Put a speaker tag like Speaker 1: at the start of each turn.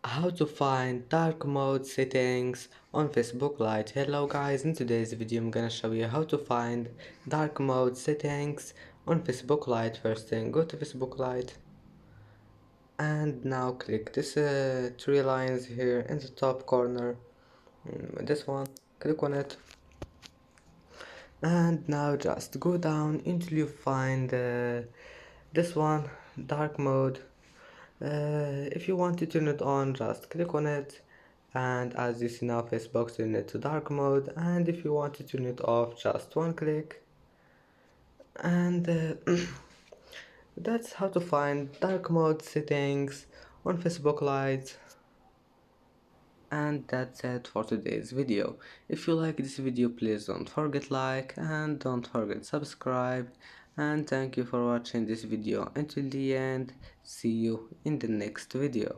Speaker 1: How to find dark mode settings on Facebook Lite. Hello guys, in today's video I'm gonna show you how to find dark mode settings on Facebook Lite. First thing, go to Facebook Lite and now click this three lines here in the top corner. This one, click on it, and now just go down until you find this one, dark mode. If you want to turn it on, just click on it, and as you see now, Facebook turn it to dark mode. And if you want to turn it off, just one click, and that's how to find dark mode settings on Facebook Lite. And that's it for today's video. If you like this video, please don't forget like and don't forget subscribe, and thank you for watching this video until the end. See you in the next video.